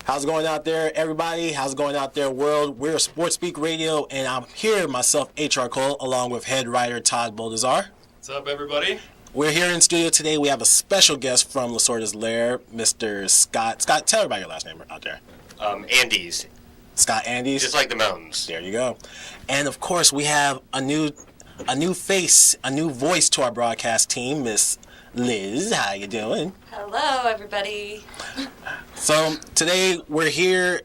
How's it going out there, everybody? How's it going out there, world? We're SportSpeak RADIO, and I'm here myself, H.R. Cole, along with head writer Todd Boldazar. What's up, everybody? We're here in studio today. We have a special guest from Lasorda's Lair, Mr. Scott. Scott, tell everybody your last name out there. Andes. Scott Andes. Just like the mountains. There you go. And of course, we have a new face, a new voice to our broadcast team, Miss Liz. How you doing? Hello, everybody. So today we're here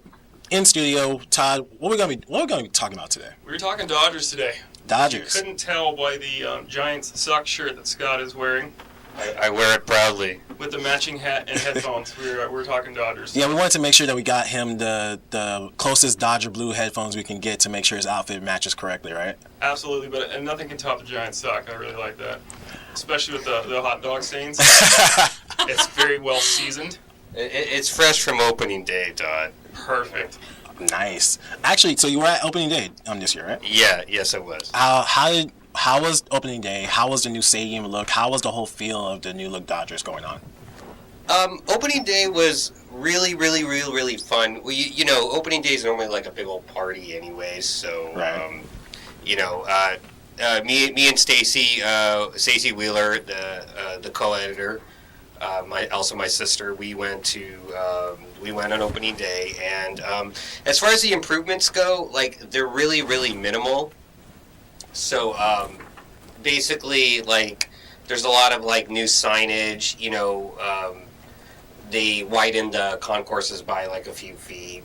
in studio. Todd, what are we gonna be talking about today? We were talking Dodgers today. Dodgers. You couldn't tell by the Giants sock shirt that Scott is wearing. I wear it proudly. With the matching hat and headphones. we were talking Dodgers. Yeah, we wanted to make sure that we got him the closest Dodger blue headphones we can get to make sure his outfit matches correctly, right? Absolutely, and nothing can top the Giants sock. I really like that. Especially with the hot dog stains. It's very well seasoned. It's fresh from opening day, Todd. Perfect. Nice. Actually, so you were at opening day this year, right? Yeah, yes, I was. How was opening day? How was the new stadium look? How was the whole feel of the new look Dodgers going on? Opening day was really, really, really, really fun. Opening day is normally like a big old party anyways, so, right. Me and Stacy Wheeler, the co-editor, my sister, we went on opening day, and as far as the improvements go, like, they're really, really minimal. So basically, like, there's a lot of like new signage. They widened the concourses by like a few feet.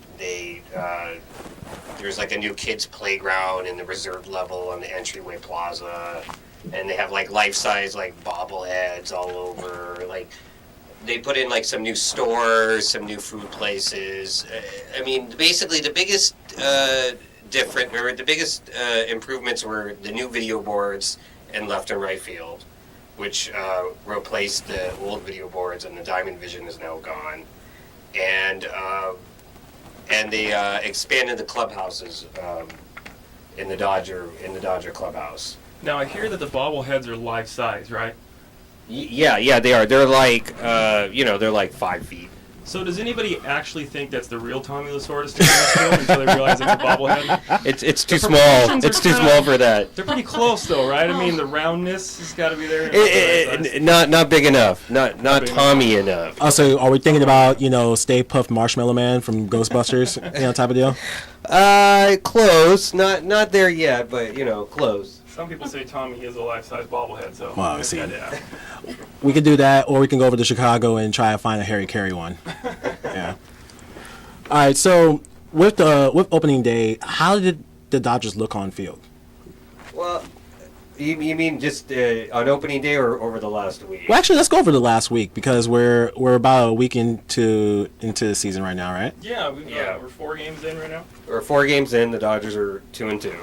There's like a new kids playground in the reserve level on the entryway plaza, and they have like life-size like bobbleheads all over. Like, they put in like some new stores, some new food places. Basically the biggest improvements were the new video boards in left and right field, which replaced the old video boards, and the Diamond Vision is now gone. And they expanded the clubhouses in the Dodger clubhouse. Now, I hear that the bobbleheads are life size, right? Yeah, they are. They're like, they're like 5 feet. So does anybody actually think that's the real Tommy Lasorda standing in the field until they realize it's a bobblehead? It's too small. It's too small for that. They're pretty close, though, right? I mean, the roundness has got to be there. Not big enough. Not Tommy enough. Also, are we thinking about Stay Puft Marshmallow Man from Ghostbusters, type of deal? Close. Not there yet, but close. Some people say Tommy is a life-size bobblehead, so well, see. We could do that, or we can go over to Chicago and try to find a Harry Carey one. Yeah. All right. So with opening day, how did the Dodgers look on field? Well, you mean just on opening day or over the last week? Well, actually, let's go over the last week because we're about a week into the season right now, right? Yeah. We're 4 games in right now. We're 4 games in. The Dodgers are 2-2.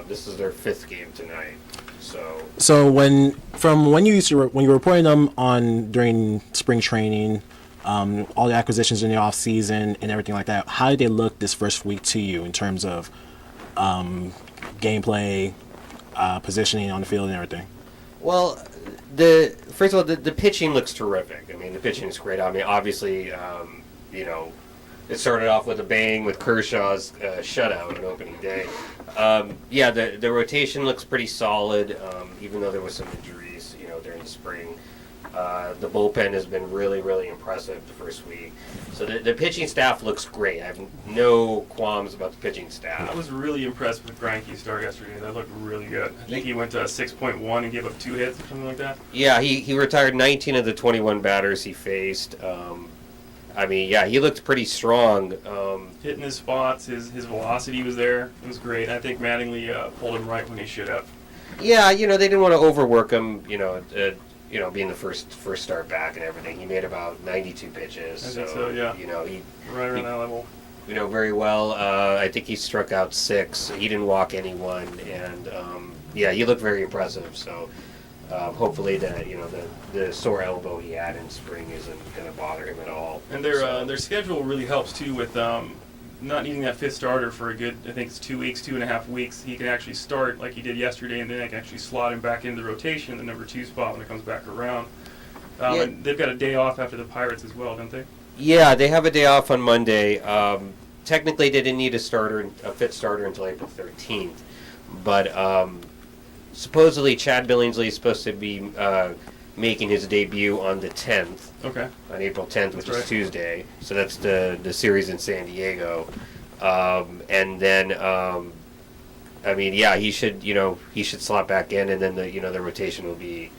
This is their 5th game tonight. So when you were reporting them during spring training, all the acquisitions in the off season and everything like that, how did they look this first week to you in terms of gameplay, positioning on the field, and everything? Well, first of all, the pitching looks terrific. I mean, the pitching is great. I mean, obviously, it started off with a bang with Kershaw's shutout on opening day. The rotation looks pretty solid, even though there was some injuries, during the spring. The bullpen has been really, really impressive the first week. So the pitching staff looks great. I have no qualms about the pitching staff. I was really impressed with Greinke's start yesterday. That looked really good. I think he went to 6.1 and gave up 2 hits or something like that. Yeah, he retired 19 of the 21 batters he faced. He looked pretty strong. Hitting his spots, his velocity was there. It was great. I think Mattingly pulled him right when he should have. Yeah, they didn't want to overwork him, being the first start back and everything. He made about 92 pitches. I think so, yeah. He right around that level. Very well. I think he struck out 6. He didn't walk anyone, and he looked very impressive. So hopefully the sore elbow he had in spring isn't going to bother him at all. And their schedule really helps too with not needing that 5th starter for a good, I think it's 2.5 weeks. He can actually start like he did yesterday, and then they can actually slot him back into the rotation, the number 2 spot when it comes back around. And they've got a day off after the Pirates as well, don't they? Yeah, they have a day off on Monday. Technically, they didn't need a fit starter until April 13th. But supposedly, Chad Billingsley is supposed to be making his debut on the 10th. Okay. On April 10th, which is Tuesday. So that's the series in San Diego. And then, he should slot back in, and then the rotation will be,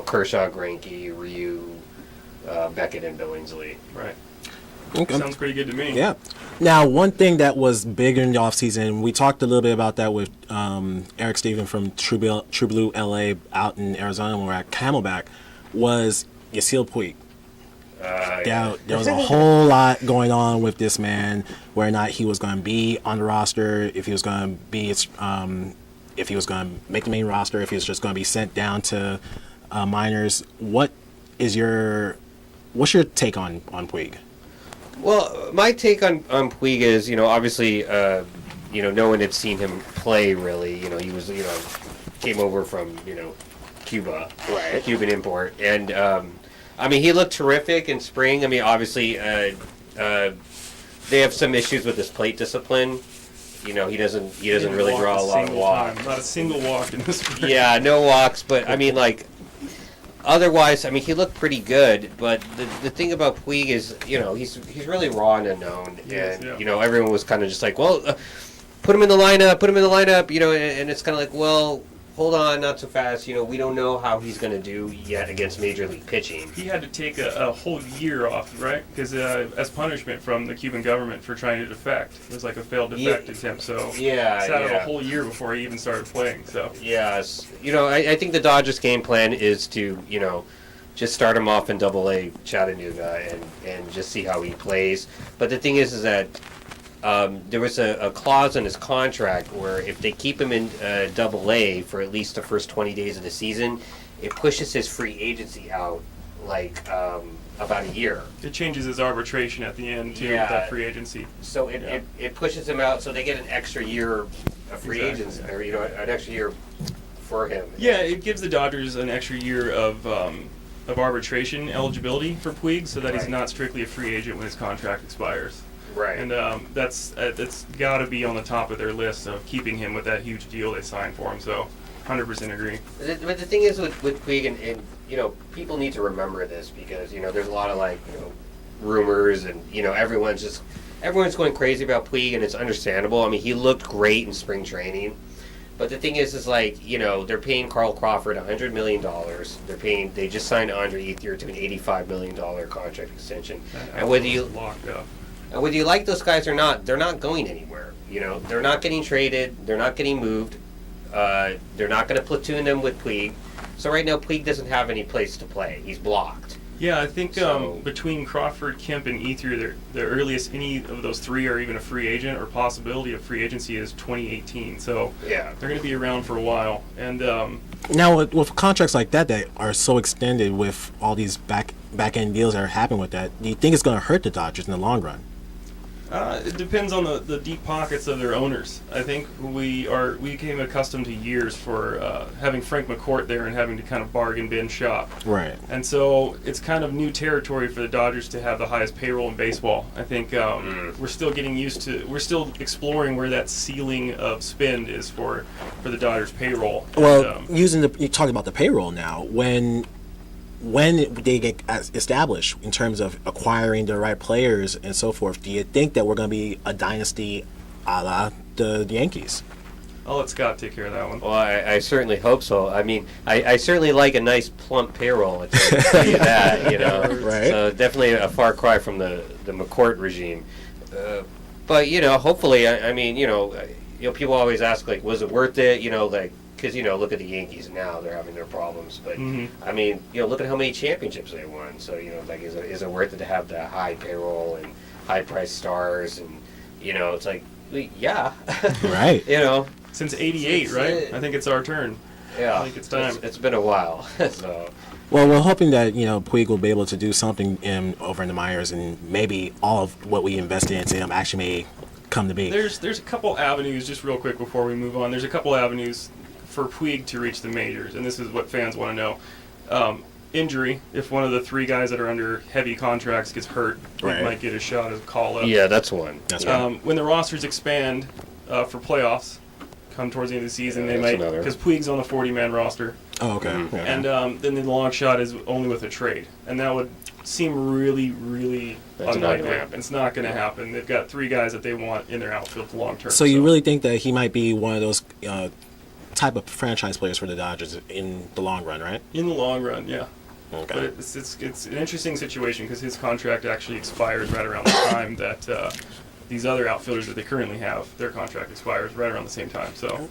Kershaw, Greinke, Ryu, Beckett, and Billingsley. Right. Okay. Sounds pretty good to me. Yeah. Now, one thing that was big in the offseason, we talked a little bit about that with Eric Steven from True Blue LA out in Arizona when we were at Camelback, was Yasiel Puig. There was a whole lot going on with this man, whether or not he was going to be on the roster, if he was going to be, if he was going to make the main roster, if he was just going to be sent down to minors. What's your take on Puig? Well, my take on Puig is, obviously, no one had seen him play really. He was, came over from, Cuba, right? A Cuban import, and he looked terrific in spring. Obviously, they have some issues with his plate discipline. He doesn't really draw a lot of walks. Not a single walk in this spring. Yeah, no walks, but otherwise, he looked pretty good. But the thing about Puig is, he's really raw and unknown, everyone was kind of just like, well, put him in the lineup, and it's kind of like, well, hold on, not so fast. We don't know how he's going to do yet against Major League pitching. He had to take a whole year off, right? Because as punishment from the Cuban government for trying to defect. It was like a failed defect attempt, so sat out a whole year before he even started playing. So yes, I think the Dodgers' game plan is to, just start him off in Double-A Chattanooga and just see how he plays. But the thing is that there was a clause in his contract where if they keep him in Double-A for at least the first 20 days of the season, it pushes his free agency out about a year. It changes his arbitration at the end too with that free agency. So it pushes him out, so they get an extra year of free agency, or an extra year for him. Yeah, it gives the Dodgers an extra year of arbitration eligibility for Puig, so that he's not strictly a free agent when his contract expires. Right. And that's got to be on the top of their list of keeping him with that huge deal they signed for him. So, 100% agree. But the thing is with Puig, and people need to remember this because there's a lot of rumors, and everyone's going crazy about Puig, and it's understandable. He looked great in spring training. But the thing is they're paying Carl Crawford $100 million. They just signed Andre Ethier to an $85 million contract extension. And whether you locked up. And whether you like those guys or not, they're not going anywhere. They're not getting traded. They're not getting moved. They're not going to platoon them with Puig. So right now, Puig doesn't have any place to play. He's blocked. Yeah, I think between Crawford, Kemp, and Ethier, the earliest any of those three are even a free agent or possibility of free agency is 2018. So they're going to be around for a while. And now with contracts like that are so extended with all these back end deals that are happening with that, do you think it's going to hurt the Dodgers in the long run? It depends on the deep pockets of their owners. I think we became accustomed to years for having Frank McCourt there and having to kind of bargain bin shop. Right. And so it's kind of new territory for the Dodgers to have the highest payroll in baseball. I think we're still getting we're still exploring where that ceiling of spend is for the Dodgers payroll. Well, you talked about the payroll now. When they get established in terms of acquiring the right players and so forth, do you think that we're going to be a dynasty a la the Yankees? I'll let Scott take care of that one. Well, I certainly hope so. I certainly like a nice plump payroll. I tell you that, Right. So definitely a far cry from the McCourt regime. But hopefully, people always ask was it worth it? Because look at the Yankees now; they're having their problems. But look at how many championships they won. So is it worth it to have the high payroll and high priced stars? And it's like, yeah, right. Since '88, right? I think it's our turn. Yeah, I think it's time. It's been a while. So. Well, we're hoping that Puig will be able to do something over in the minors, and maybe all of what we invested into him actually may come to be. There's a couple avenues, just real quick before we move on. There's a couple avenues for Puig to reach the majors, and this is what fans want to know. injury. If one of the 3 guys that are under heavy contracts gets hurt, they might get a shot as a call-up. Yeah, that's one. That's right. When the rosters expand for playoffs, come towards the end of the season, they might, because Puig's on a 40-man roster. Oh, okay. Mm-hmm. Yeah. And then the long shot is only with a trade. And that would seem really, really That's unlikely. not gonna happen. It's not going to happen. They've got 3 guys that they want in their outfield long term. So you really think that he might be one of those type of franchise players for the Dodgers in the long run, right? In the long run, yeah. Okay. But it's an interesting situation because his contract actually expires right around the time that these other outfielders that they currently have, their contract expires right around the same time. So.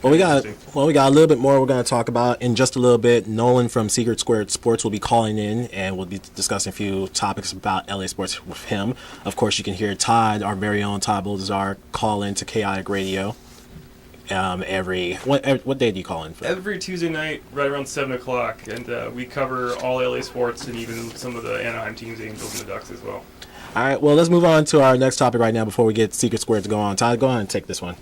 Well, we got a little bit more we're going to talk about in just a little bit. Nolan from Secret Squared Sports will be calling in, and we'll be discussing a few topics about LA sports with him. Of course, you can hear Todd, our very own Todd Baldazar, call into Kaotic Radio. What day do you call in for? Every Tuesday night, right around 7 o'clock, and we cover all LA sports and even some of the Anaheim teams, the Angels and the Ducks as well. All right, well, let's move on to our next topic right now before we get Secret Squared to go on. Todd, go on and take this one.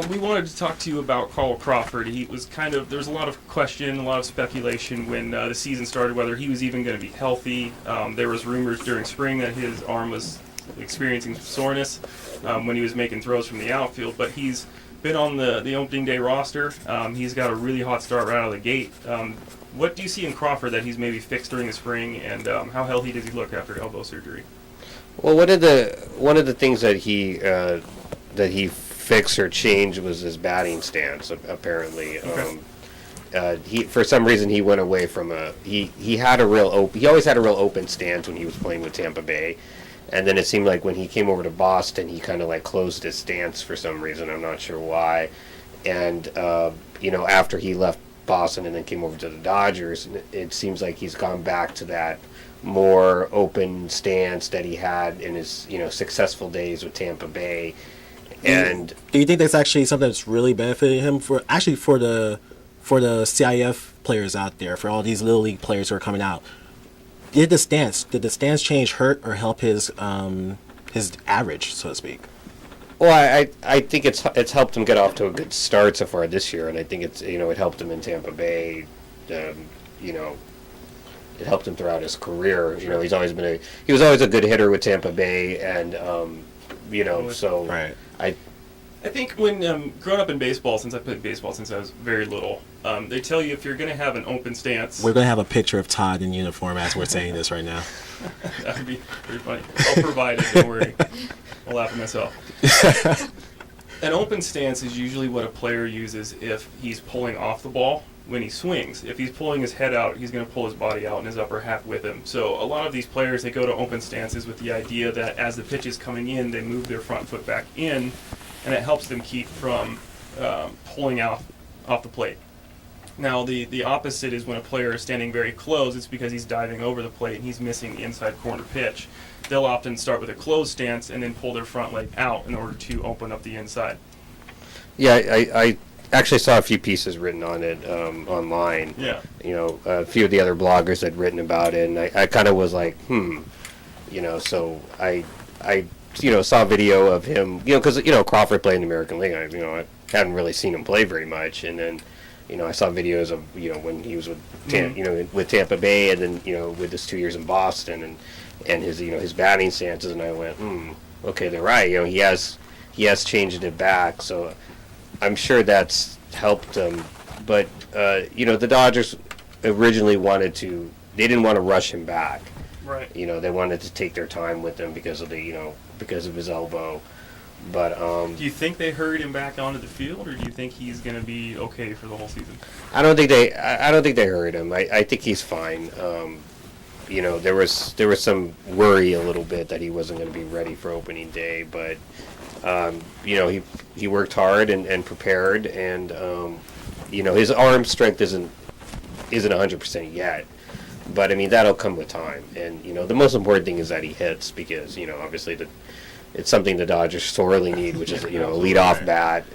We wanted to talk to you about Carl Crawford. He was there was a lot of question, a lot of speculation when the season started, whether he was even going to be healthy. There was rumors during spring that his arm was experiencing soreness when he was making throws from the outfield, but he's been on the opening day roster. He's got a really hot start right out of the gate. What do you see in Crawford that he's maybe fixed during the spring, and how healthy does he look after elbow surgery? Well, one of the things that he fixed or changed was his batting stance. Apparently, Okay. he for some reason he went away from he always had a real open stance when he was playing with Tampa Bay, and then it seemed like when he came over to Boston, he kind of like closed his stance for some reason. I'm not sure why, and after he left Boston and then came over to the Dodgers, it seems like he's gone back to that more open stance that he had in his successful days with Tampa Bay. And do you think that's actually something that's really benefiting him for the CIF players out there, for all these little league players who are coming out? Did the stance change hurt or help his average, so to speak? Well, I think it's helped him get off to a good start so far this year, and I think it's it helped him in Tampa Bay. It helped him throughout his career. Sure. He was always a good hitter with Tampa Bay, and so Right. I think when growing up in baseball, since I played baseball since I was very little, they tell you if you're going to have an open stance. We're going to have a picture of Todd in uniform as we're saying this right now. That would be pretty funny. I'll provide it, don't worry. I'll laugh at myself. An open stance is usually what a player uses if he's pulling off the ball when he swings. If he's pulling his head out, he's going to pull his body out and his upper half with him. So a lot of these players, they go to open stances with the idea that as the pitch is coming in, they move their front foot back in, and it helps them keep from pulling off the plate. Now, the opposite is when a player is standing very close, it's because he's diving over the plate and he's missing the inside corner pitch. They'll often start with a closed stance and then pull their front leg out in order to open up the inside. Yeah, I actually saw a few pieces written on it online. Yeah. A few of the other bloggers had written about it, and I kind of was like, so I saw a video of him, because, Crawford played in the American League. I hadn't really seen him play very much, and then, I saw videos of, when he was with, with Tampa Bay, and then, with his 2 years in Boston, and his, his batting stances, and I went, okay, they're right. He has changed it back, so I'm sure that's helped him. But, the Dodgers originally they didn't want to rush him back. Right. They wanted to take their time with him because of his elbow. But do you think they hurried him back onto the field, or do you think he's going to be okay for the whole season? I don't think they hurried him. I think he's fine. There was some worry a little bit that he wasn't going to be ready for opening day, but he worked hard and prepared, and his arm strength isn't 100% yet. But that'll come with time, and the most important thing is that he hits, because obviously it's something the Dodgers sorely need, which is a leadoff bat,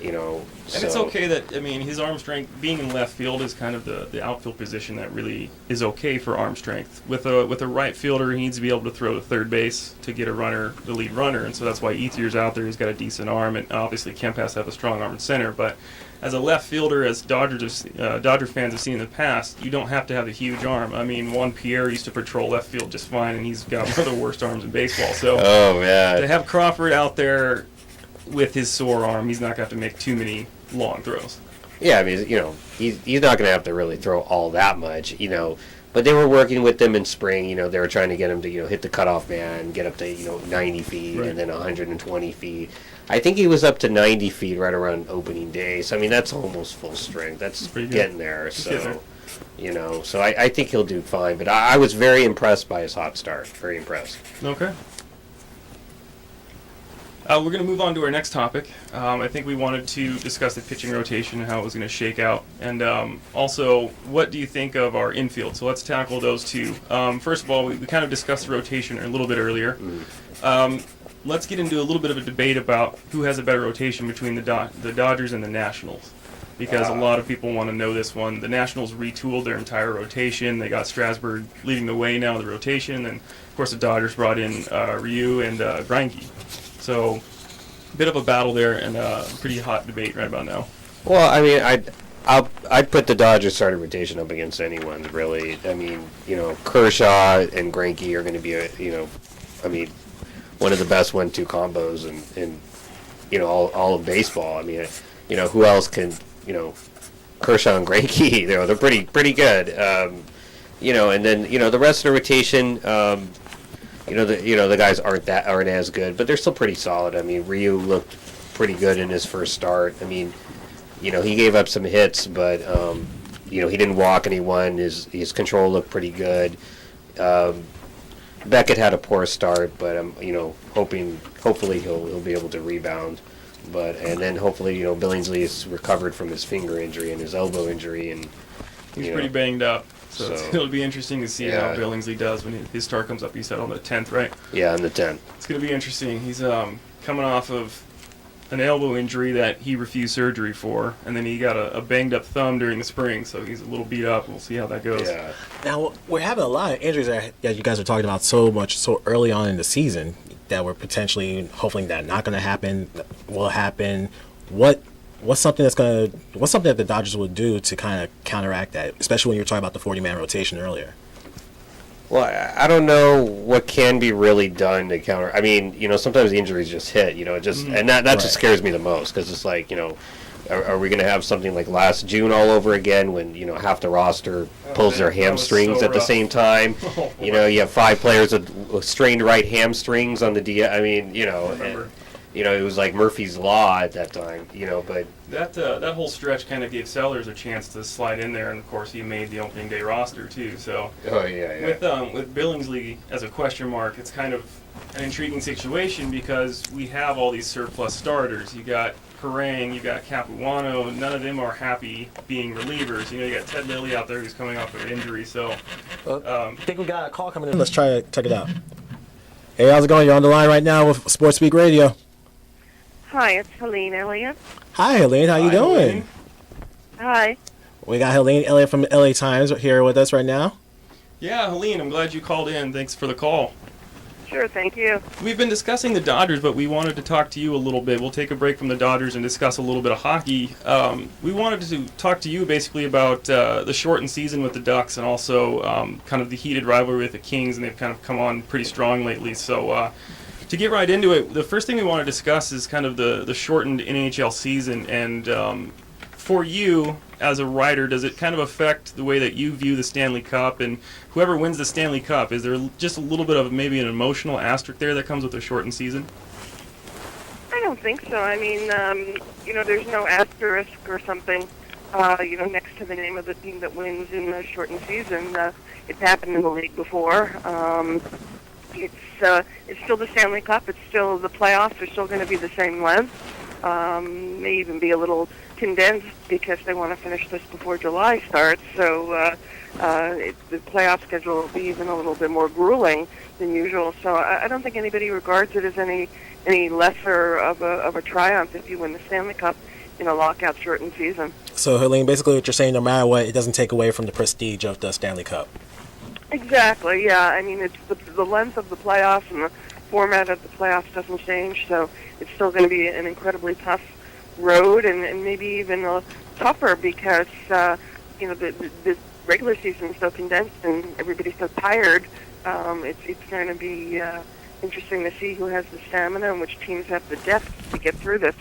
And it's okay that, his arm strength, being in left field is kind of the outfield position that really is okay for arm strength. With a right fielder, he needs to be able to throw to third base to get the lead runner, and so that's why Ethier's out there. He's got a decent arm, and obviously Kemp has to have a strong arm in center, but as a left fielder, as Dodger fans have seen in the past, you don't have to have a huge arm. Juan Pierre used to patrol left field just fine, and he's got one of the worst arms in baseball. So to have Crawford out there with his sore arm, he's not going to have to make too many long throws. Yeah, he's not going to have to really throw all that much, But they were working with them in spring. They were trying to get him to, hit the cutoff man, get up to, 90 feet right. and then 120 feet. I think he was up to 90 feet right around opening day. So, that's almost full strength. That's getting there. So, so I think he'll do fine. But I was very impressed by his hot start. Very impressed. Okay. We're going to move on to our next topic. I think we wanted to discuss the pitching rotation and how it was going to shake out. And also, what do you think of our infield? So let's tackle those two. First of all, we kind of discussed the rotation a little bit earlier. Let's get into a little bit of a debate about who has a better rotation between the Dodgers and the Nationals. Because a lot of people want to know this one. The Nationals retooled their entire rotation. They got Strasburg leading the way now in the rotation. And, of course, the Dodgers brought in Ryu and Greinke. So, a bit of a battle there and a pretty hot debate right about now. Well, I'd put the Dodgers starting rotation up against anyone, really. Kershaw and Greinke are going to be, one of the best 1-2 combos in all of baseball. Who else can, Kershaw and Greinke, they're pretty good. And then, the rest of the rotation, the guys aren't as good, but they're still pretty solid. Ryu looked pretty good in his first start. He gave up some hits, but he didn't walk anyone. His control looked pretty good. Beckett had a poor start, but I'm hopefully he'll be able to rebound. And then hopefully Billingsley is recovered from his finger injury and his elbow injury, and he's pretty banged up. So it'll be interesting to see how Billingsley does when his start comes up. You said on the 10th, right? Yeah, on the 10th. It's going to be interesting. He's coming off of an elbow injury that he refused surgery for, and then he got a banged-up thumb during the spring, so he's a little beat up. We'll see how that goes. Yeah. Now, we're having a lot of injuries that you guys are talking about so early on in the season that we're potentially hoping that not going to happen, will happen. What's something that the Dodgers would do to kind of counteract that, especially when you were talking about the 40-man rotation earlier? Well, I don't know what can be really done to counter. Sometimes the injuries just hit, and that just scares me the most, because it's like, are we going to have something like last June all over again when, half the roster pulls their hamstrings at the same time? You have 5 players with strained right hamstrings on the D. It was like Murphy's Law at that time, but... That whole stretch kind of gave Sellers a chance to slide in there, and of course he made the opening day roster too, so... Oh, yeah. With Billingsley as a question mark, it's kind of an intriguing situation because we have all these surplus starters. You got Kerrang, you got Capuano, none of them are happy being relievers. You got Ted Lilly out there who's coming off of an injury, so... I think we got a call coming in. Let's try to check it out. Hey, how's it going? You're on the line right now with SportSpeak Radio. Hi, it's Helene Elliott. Hi, Helene. How you doing? Helene. Hi. We got Helene Elliott from the LA Times here with us right now. Yeah, Helene, I'm glad you called in. Thanks for the call. Sure, thank you. We've been discussing the Dodgers, but we wanted to talk to you a little bit. We'll take a break from the Dodgers and discuss a little bit of hockey. We wanted to talk to you basically about the shortened season with the Ducks and also kind of the heated rivalry with the Kings, and they've kind of come on pretty strong lately. So to get right into it, the first thing we want to discuss is kind of the shortened NHL season. And for you, as a writer, does it kind of affect the way that you view the Stanley Cup? And whoever wins the Stanley Cup, is there just a little bit of maybe an emotional asterisk there that comes with a shortened season? I don't think so. There's no asterisk or something, next to the name of the team that wins in the shortened season. It's happened in the league before. It's still the Stanley Cup. It's still the playoffs. They're still going to be the same length. May even be a little condensed because they want to finish this before July starts. So the playoff schedule will be even a little bit more grueling than usual. So I don't think anybody regards it as any lesser of a triumph if you win the Stanley Cup. lockout shortened season. So, Helene, basically what you're saying, no matter what, it doesn't take away from the prestige of the Stanley Cup. Exactly, yeah. I mean, it's the length of the playoffs and the format of the playoffs doesn't change, so it's still going to be an incredibly tough road and maybe even tougher because, the regular season is so condensed and everybody's so tired. It's going to be interesting to see who has the stamina and which teams have the depth to get through this.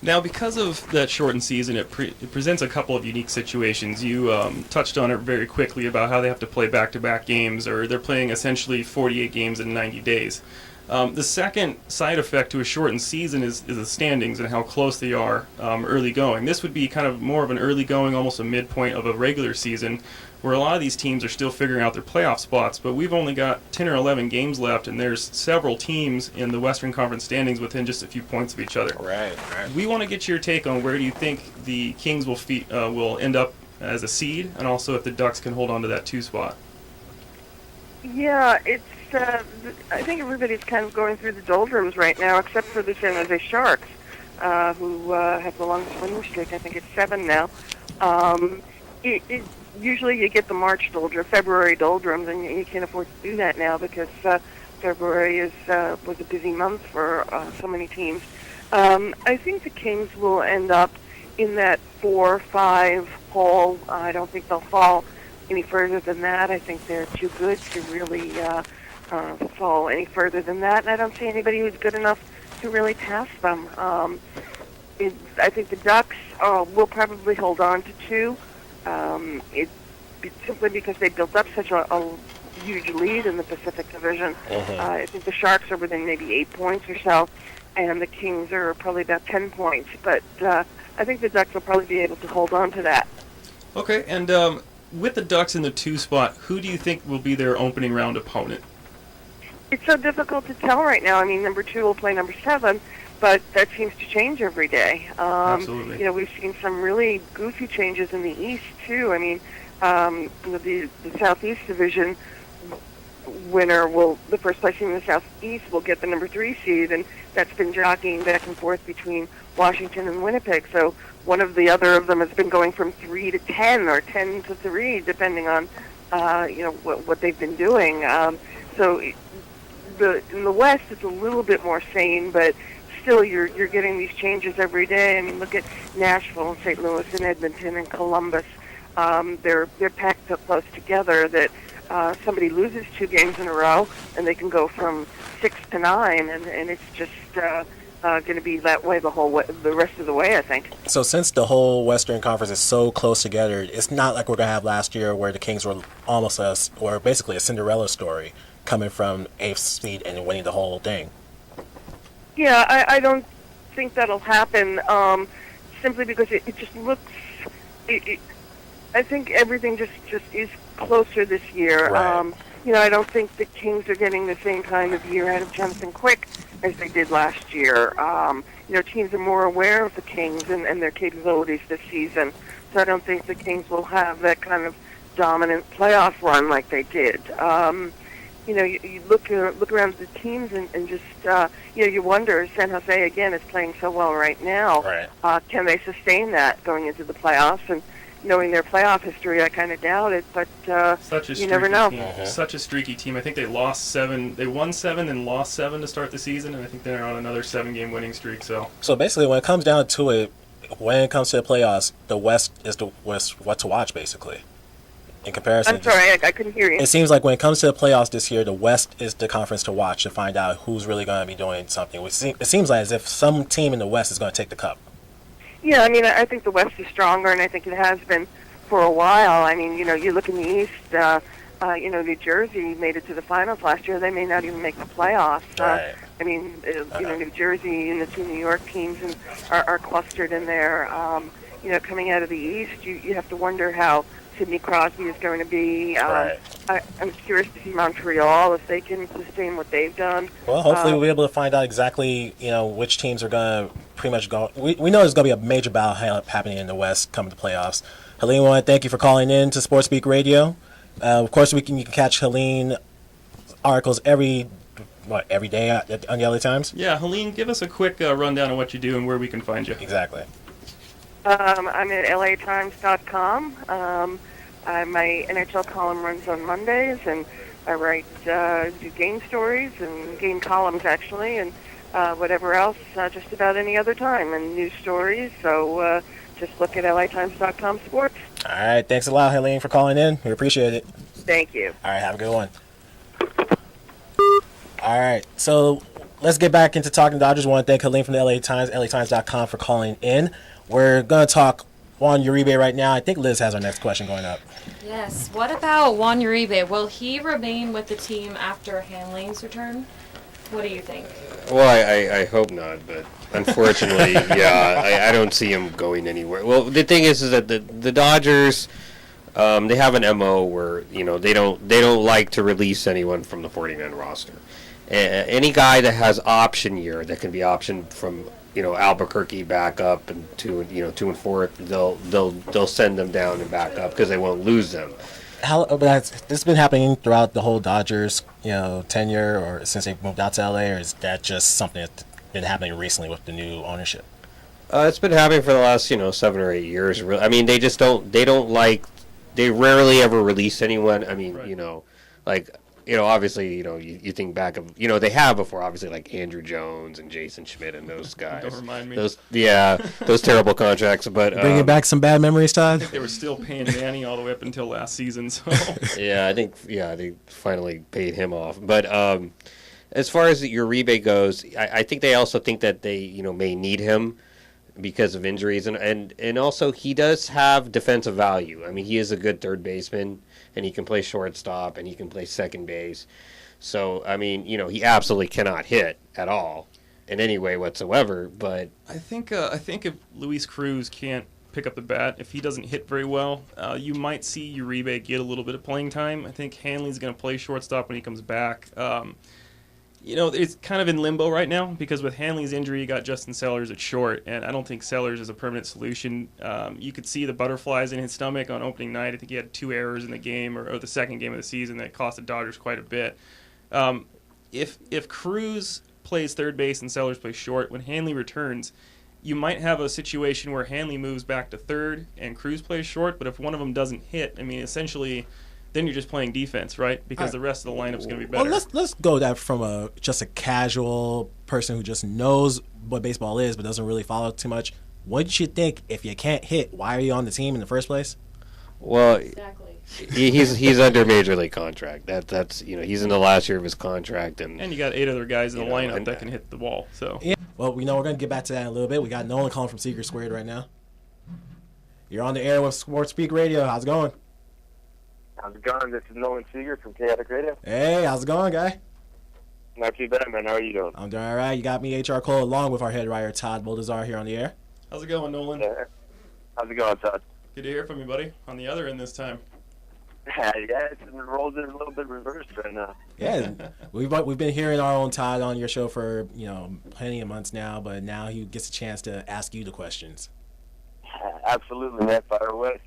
Now, because of that shortened season, it presents a couple of unique situations. You touched on it very quickly about how they have to play back-to-back games, or they're playing essentially 48 games in 90 days. The second side effect to a shortened season is the standings and how close they are early going. This would be kind of more of an early going, almost a midpoint of a regular season, where a lot of these teams are still figuring out their playoff spots, but we've only got 10 or 11 games left, and there's several teams in the Western Conference standings within just a few points of each other. Right. We want to get your take on where do you think the Kings will end up as a seed, and also if the Ducks can hold on to that 2 spot. Yeah, it's. I think everybody's kind of going through the doldrums right now, except for the San Jose Sharks, who have the longest winning streak. I think it's 7 now. Usually you get the March doldrums, February doldrums, and you can't afford to do that now because February was a busy month for so many teams. I think the Kings will end up in that 4-5 hole. I don't think they'll fall any further than that. I think they're too good to really fall any further than that, and I don't see anybody who's good enough to really pass them. I think the Ducks will probably hold on to 2. Simply because they built up such a huge lead in the Pacific Division. I think the Sharks are within maybe 8 points or so, and the Kings are probably about 10 points. But I think the Ducks will probably be able to hold on to that. Okay, and with the Ducks in the 2 spot, who do you think will be their opening round opponent? It's so difficult to tell right now. I mean, number 2 will play number 7, but that seems to change every day. Absolutely. We've seen some really goofy changes in the East, too. I mean, the Southeast Division winner the first place team in the Southeast will get the number 3 seed, and that's been jockeying back and forth between Washington and Winnipeg. So one of the other of them has been going from 3 to 10 or 10 to 3, depending on, what they've been doing. So in the West, it's a little bit more sane, but still you're getting these changes every day. I mean, look at Nashville and St. Louis and Edmonton and Columbus. They're packed so close together that somebody loses 2 games in a row and they can go from 6 to 9, and it's just going to be that way the rest of the way, I think. So since the whole Western Conference is so close together, it's not like we're going to have last year where the Kings were almost or basically a Cinderella story coming from 8th seed and winning the whole thing. Yeah, I don't think that'll happen, simply because it just looks... I think everything just is closer this year. Right. I don't think the Kings are getting the same kind of year out of Jonathan Quick as they did last year. Teams are more aware of the Kings and their capabilities this season, so I don't think the Kings will have that kind of dominant playoff run like they did. You look around the teams and just, you wonder, San Jose, again, is playing so well right now. Right. Can they sustain that going into the playoffs? And knowing their playoff history, I kind of doubt it, but you never know. Such a streaky team. I think they lost 7. They won 7 and lost 7 to start the season, and I think they're on another 7-game winning streak. So basically, when it comes down to it, when it comes to the playoffs, the West is what to watch, basically. In comparison, I'm sorry, I couldn't hear you. It seems like when it comes to the playoffs this year, the West is the conference to watch to find out who's really going to be doing something. It seems like as if some team in the West is going to take the cup. Yeah, I mean, I think the West is stronger, and I think it has been for a while. I mean, you look in the East, New Jersey made it to the finals last year. They may not even make the playoffs. Right. I mean, New Jersey and the 2 New York teams are clustered in there. Coming out of the East, you have to wonder how Sidney Crosby is going to be. Right. I'm curious to see Montreal, if they can sustain what they've done. Well, hopefully we'll be able to find out exactly, which teams are going to pretty much go. We know there's going to be a major battle happening in the West coming to playoffs. Helene, I want to thank you for calling in to SportSpeak Radio. Of course, you can catch Helene articles every every day on the LA Times? Yeah, Helene, give us a quick rundown of what you do and where we can find you. Exactly. I'm at latimes.com. My NHL column runs on Mondays, and I write do game stories and game columns, actually, and whatever else, just about any other time, and news stories. So just look at latimes.com sports. All right. Thanks a lot, Helene, for calling in. We appreciate it. Thank you. All right. Have a good one. All right. So let's get back into talking Dodgers. I want to thank Helene from the LA Times, LATimes.com, for calling in. We're going to talk Juan Uribe right now. I think Liz has our next question going up. Yes. What about Juan Uribe? Will he remain with the team after Hanley's return? What do you think? Well, I hope not, but unfortunately, I don't see him going anywhere. Well, the thing is that the Dodgers, they have an MO where they don't like to release anyone from the 40-man roster. Any guy that has option year that can be optioned from Albuquerque back up and to 2 and 4, they'll send them down and back up because they won't lose them. But this has been happening throughout the whole Dodgers, tenure, or since they moved out to LA, or is that just something that's been happening recently with the new ownership? It's been happening for the last 7 or 8 years. I mean, they just don't. They rarely ever release anyone. I mean, Right. obviously, you think back of, they have before, obviously, like Andrew Jones and Jason Schmidt and those guys. Don't remind me. Those terrible contracts. But Bringing back some bad memories, Todd? They were still paying Manny all the way up until last season. So I think they finally paid him off. But as far as Uribe goes, I think they also think that they may need him because of injuries, and also he does have defensive value. I mean, he is a good third baseman, and he can play shortstop, and he can play second base. So, I mean, he absolutely cannot hit at all in any way whatsoever. But I think if Luis Cruz can't pick up the bat, if he doesn't hit very well, you might see Uribe get a little bit of playing time. I think Hanley's going to play shortstop when he comes back. It's kind of in limbo right now because with Hanley's injury, you got Justin Sellers at short, and I don't think Sellers is a permanent solution. You could see the butterflies in his stomach on opening night. I think he had 2 errors in the game, or the second game of the season, that cost the Dodgers quite a bit. If Cruz plays third base and Sellers plays short, when Hanley returns, you might have a situation where Hanley moves back to third and Cruz plays short, but if one of them doesn't hit, I mean, essentially, then you're just playing defense, right? Because the rest of the lineup's going to be better. Well, let's go that from just a casual person who just knows what baseball is but doesn't really follow too much. What did you think? If you can't hit, why are you on the team in the first place? Well, Exactly. he's under major league contract. That's he's in the last year of his contract, and And you got 8 other guys in the lineup and- that can hit the ball. So Yeah. Well, we're going to get back to that in a little bit. We got Nolan calling from Secret Squared right now. You're on the air with SportSpeak Radio. How's it going? How's it going? This is Nolan Seeger from Kaotic Radio. Hey, how's it going, guy? Not too bad, man. How are you doing? I'm doing all right. You got me, HR Cole, along with our head writer, Todd Boldazar, here on the air. how's it going, Nolan? Yeah. How's it going, Todd? Good to hear from you, buddy. On the other end this time. It's rolled in a little bit reversed right now. Yeah, we've been hearing our own Todd on your show for plenty of months now, but now he gets a chance to ask you the questions. Absolutely, man. Fire away.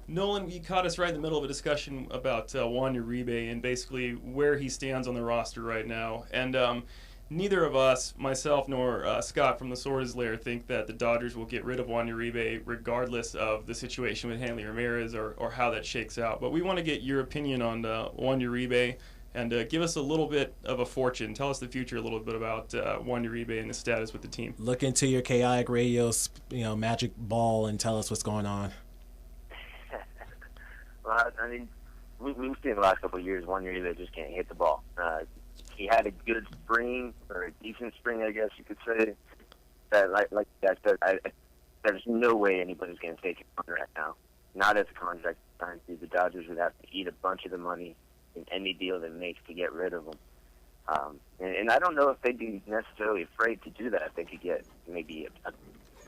Nolan, you caught us right in the middle of a discussion about Juan Uribe and basically where he stands on the roster right now. And neither of us, myself nor Scott from Lasorda's Lair, think that the Dodgers will get rid of Juan Uribe regardless of the situation with Hanley Ramirez or how that shakes out. But we want to get your opinion on Juan Uribe and give us a little bit of a fortune. Tell us the future a little bit about Juan Uribe and the status with the team. Look into your Kaotic Radio, magic ball and tell us what's going on. Well, I mean, we've seen the last couple of years, one year they just can't hit the ball. He had a good spring, or a decent spring, I guess you could say. That, like I said, there's no way anybody's going to take him on right now. Not as a contract signed. The Dodgers would have to eat a bunch of the money in any deal that makes to get rid of him. And I don't know if they'd be necessarily afraid to do that. If they could get maybe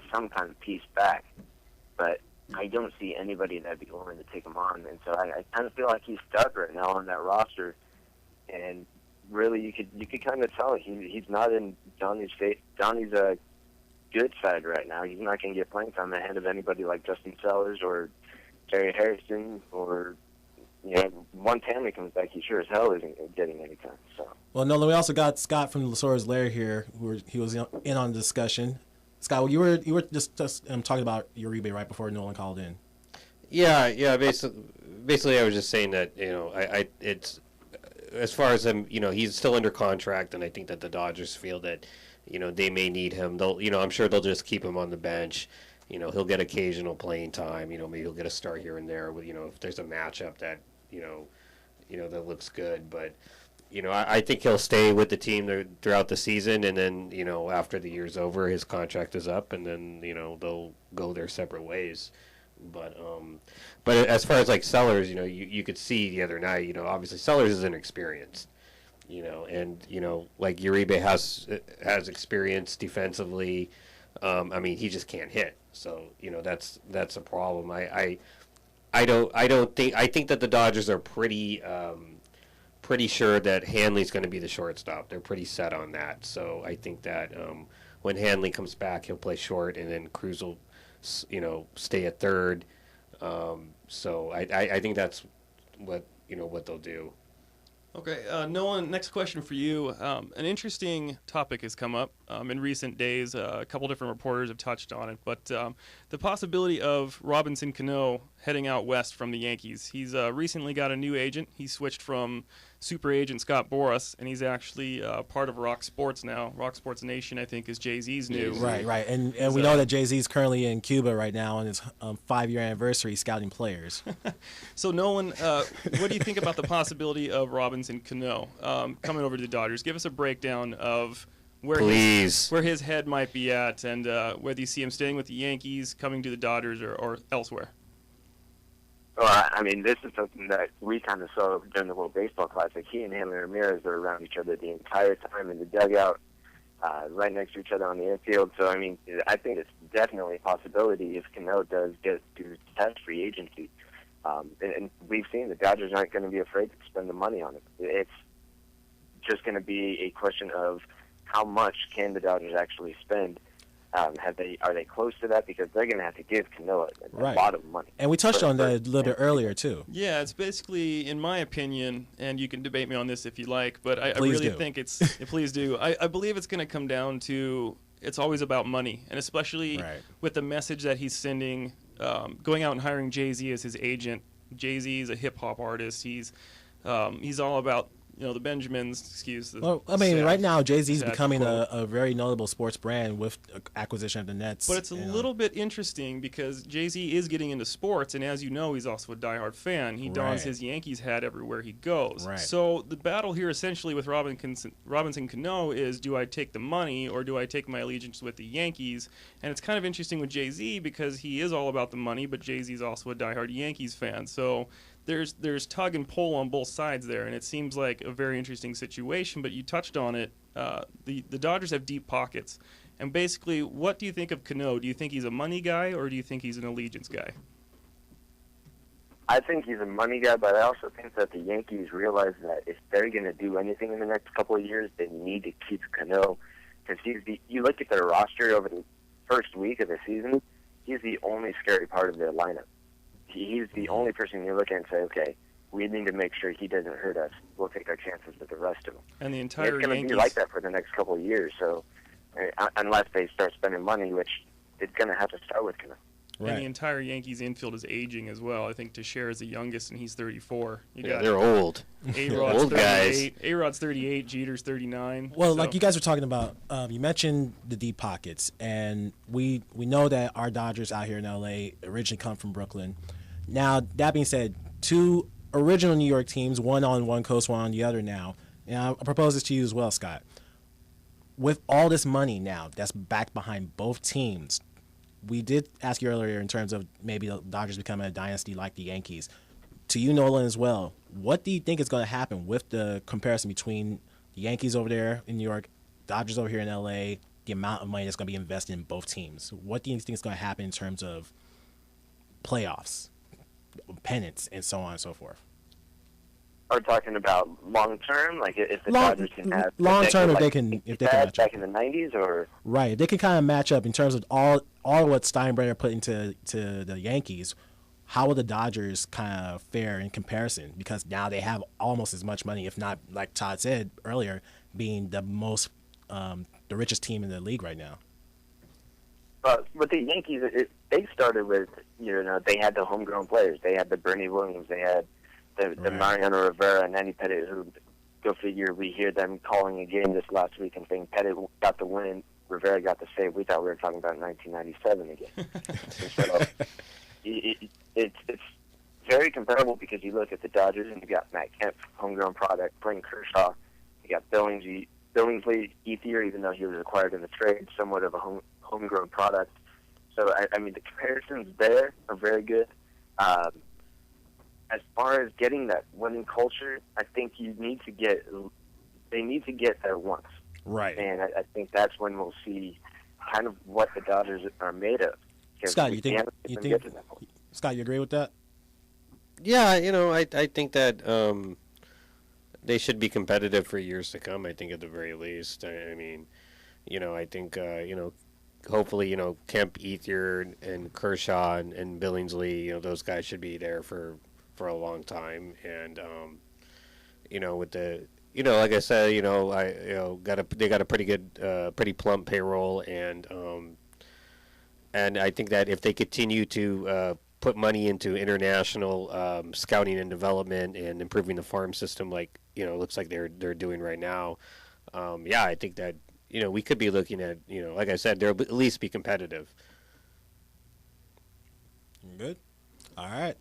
some kind of piece back. But I don't see anybody that'd be willing to take him on. And so I kind of feel like he's stuck right now on that roster. And really, you could kind of tell he's not in Johnny's face. Johnny's a good side right now. He's not going to get playing time ahead of anybody like Justin Sellers or Jerry Harrison or once Hanley comes back, he sure as hell isn't getting any time. So. Well, Nolan, we also got Scott from Lasorda's Lair here. He was in on the discussion. Scott, well, you were just talking about Uribe right before Nolan called in. Yeah. Basically, I was just saying that it's as far as him, he's still under contract, and I think that the Dodgers feel that they may need him. They'll, I'm sure they'll just keep him on the bench. He'll get occasional playing time. Maybe he'll get a start here and there. With if there's a matchup that that looks good, but. I think he'll stay with the team throughout the season, and then, after the year's over, his contract is up, and then, they'll go their separate ways. But as far as, like, Sellers, you could see the other night, obviously Sellers is inexperienced, and, like Uribe has experience defensively. He just can't hit. So, that's a problem. I think that the Dodgers are pretty sure that Hanley's going to be the shortstop. They're pretty set on that. So I think that when Hanley comes back, he'll play short, and then Cruz will, stay at third. So I think that's what they'll do. Okay, Nolan, next question for you. An interesting topic has come up in recent days. A couple different reporters have touched on it, but the possibility of Robinson Cano heading out west from the Yankees. He's recently got a new agent. He switched from super agent Scott Boras, and he's actually part of Rock Sports now. Rock Sports Nation, I think, is Jay-Z's new. Right. And we know that Jay-Z's currently in Cuba right now on his 5-year anniversary scouting players. So, Nolan, what do you think about the possibility of Robinson Cano coming over to the Dodgers? Give us a breakdown of where his head might be at, and whether you see him staying with the Yankees, coming to the Dodgers, or elsewhere. Well, this is something that we kind of saw during the World Baseball Classic. He and Hanley Ramirez are around each other the entire time in the dugout, right next to each other on the infield. So, I think it's definitely a possibility if Cano does get to test free agency. And we've seen the Dodgers aren't going to be afraid to spend the money on it. It's just going to be a question of how much can the Dodgers actually spend. Are they close to that? Because they're going to have to give Cano a lot of money. And we touched on that a little bit earlier, too. Yeah, it's basically, in my opinion, and you can debate me on this if you like, but I think it's, please do. I believe it's going to come down to, it's always about money, and especially with the message that he's sending, going out and hiring Jay-Z as his agent. Jay-Z is a hip-hop artist. He's all about the Benjamins, right now Jay-Z's becoming a very notable sports brand with acquisition of the Nets. But it's a little bit interesting because Jay-Z is getting into sports, and as you know, he's also a diehard fan. He dons his Yankees hat everywhere he goes. Right. So the battle here essentially with Robinson Cano is, do I take the money or do I take my allegiance with the Yankees? And it's kind of interesting with Jay-Z because he is all about the money, but Jay-Z's also a diehard Yankees fan. So there's tug and pull on both sides there, and it seems like a very interesting situation. But you touched on it. The Dodgers have deep pockets, and basically, what do you think of Cano? Do you think he's a money guy, or do you think he's an allegiance guy? I think he's a money guy, but I also think that the Yankees realize that if they're going to do anything in the next couple of years, they need to keep Cano, because you look at their roster over the first week of the season, he's the only scary part of their lineup. He's the only person you look at and say, okay, we need to make sure he doesn't hurt us. We'll take our chances with the rest of them. And the entire it's going to be like that for the next couple of years. So unless they start spending money, which it's going to have to start with Cano. Right. And the entire Yankees infield is aging as well. I think Teixeira is the youngest, and he's 34. They're old. A-Rod's old 38. guys. A-Rod's 38. Jeter's 39. Well, like you guys were talking about, you mentioned the deep pockets, and we know that our Dodgers out here in L.A. originally come from Brooklyn. Now, that being said, two original New York teams, one on one coast, one on the other now. And I propose this to you as well, Scott. With all this money now that's back behind both teams, we did ask you earlier in terms of maybe the Dodgers becoming a dynasty like the Yankees. To you, Nolan, as well, what do you think is going to happen with the comparison between the Yankees over there in New York, Dodgers over here in L.A., the amount of money that's going to be invested in both teams? What do you think is going to happen in terms of playoffs, pennants, and so on and so forth? Are we talking about long term, like if the Dodgers can have long term, if they can match back up in the '90s, or right, they can kind of match up in terms of all what Steinbrenner put into the Yankees. how will the Dodgers kind of fare in comparison? Because now they have almost as much money, if not, like Todd said earlier, being the the richest team in the league right now. But with the Yankees, they started with, they had the homegrown players. They had the Bernie Williams. They had the Mariano Rivera and Manny Pettit, who, go figure, we hear them calling a game this last week and saying Pettit got the win, Rivera got the save. We thought we were talking about 1997 again. It's very comparable because you look at the Dodgers and you got Matt Kemp, homegrown product, Clayton Kershaw. You got Billingsley, Ethier, even though he was acquired in the trade, somewhat of a homegrown product. So, I mean, the comparisons there are very good. As far as getting that winning culture, I think they need to get there once. Right. And I think that's when we'll see kind of what the Dodgers are made of. Scott, Scott, you agree with that? Yeah, I think that they should be competitive for years to come, I think, at the very least. I mean, I think, hopefully, Kemp, Ethier, and Kershaw and Billingsley, those guys should be there for a long time. And, with the, like I said, they got a pretty good, pretty plump payroll. And I think that if they continue to put money into international scouting and development and improving the farm system, like looks like they're doing right now, I think that we could be looking at like I said, they'll at least be competitive. Good. All right.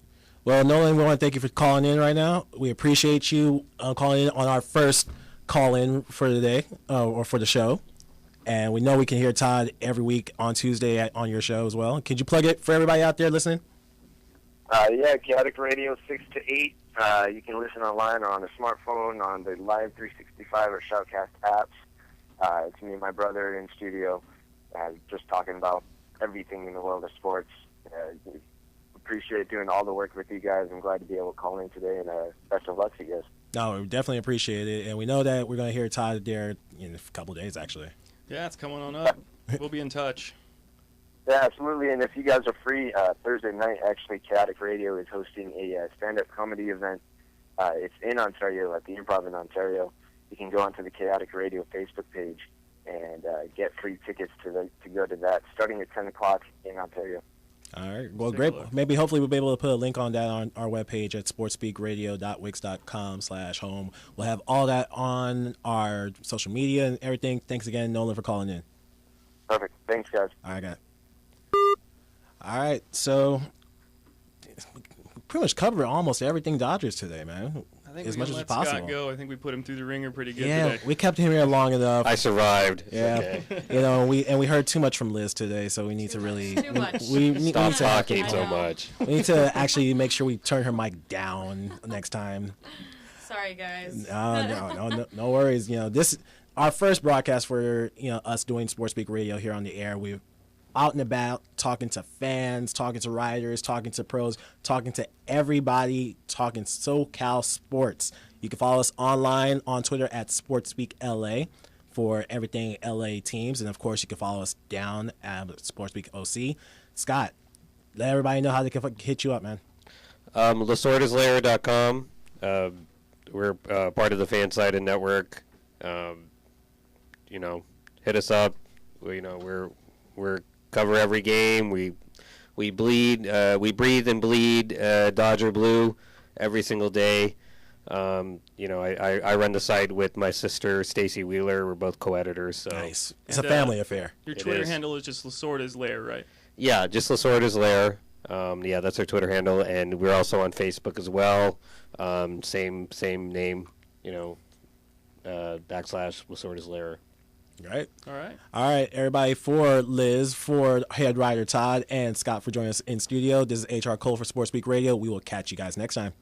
Well, Nolan, we want to thank you for calling in right now. We appreciate you calling in on our first call in for the day or for the show. And we know we can hear Todd every week on Tuesday on your show as well. Could you plug it for everybody out there listening? Kaotic Radio 6 to 8. You can listen online or on a smartphone, on the Live 365 or Shoutcast apps. It's me and my brother in studio, just talking about everything in the world of sports. Appreciate doing all the work with you guys. I'm glad to be able to call in today, and best of luck to you guys. No, we definitely appreciate it. And we know that we're going to hear Todd there in a couple of days, actually. Yeah, it's coming on up. We'll be in touch. Yeah, absolutely. And if you guys are free, Thursday night, actually, Kaotic Radio is hosting a stand-up comedy event. It's in Ontario, at the Improv in Ontario. You can go onto the Kaotic Radio Facebook page and get free tickets to go to that, starting at 10 o'clock in Ontario. All right. Well, great. Maybe hopefully we'll be able to put a link on that on our webpage at sportspeakradio.wix.com/home. We'll have all that on our social media and everything. Thanks again, Nolan, for calling in. Perfect. Thanks, guys. All right, guys. All right. So we pretty much covered almost everything Dodgers today, man. I think as we much can as let possible. Scott go. I think we put him through the ringer pretty good Yeah, today. we kept him here long enough. I survived. Yeah, Okay. we heard too much from Liz today, so we need to really Too much. Stop talking I so know. much. We need to actually make sure we turn her mic down next time. Sorry, guys. No worries. This our first broadcast for us doing SportSpeak Radio here on the air. We're out and about talking to fans, talking to writers, talking to pros, talking to everybody, talking SoCal sports. You can follow us online on Twitter at SportSpeak LA for everything LA teams, and of course you can follow us down at SportSpeak OC. Scott, let everybody know how they can hit you up, man. Lasordaslair.com. We're part of the Fansided network. Hit us up. We're cover every game. We bleed. We breathe and bleed Dodger blue every single day. I run the site with my sister Stacy Wheeler. We're both co-editors. So. Nice. It's a family affair. Your It Twitter is. handle is just Lasorda's Lair, right? Yeah, just Lasorda's Lair. That's our Twitter handle, and we're also on Facebook as well. Same name. /Lasorda's Lair. Right. All right. All right, everybody. For Liz, for head writer Todd, and Scott for joining us in studio. This is HR Cole for SportSpeak Radio. We will catch you guys next time.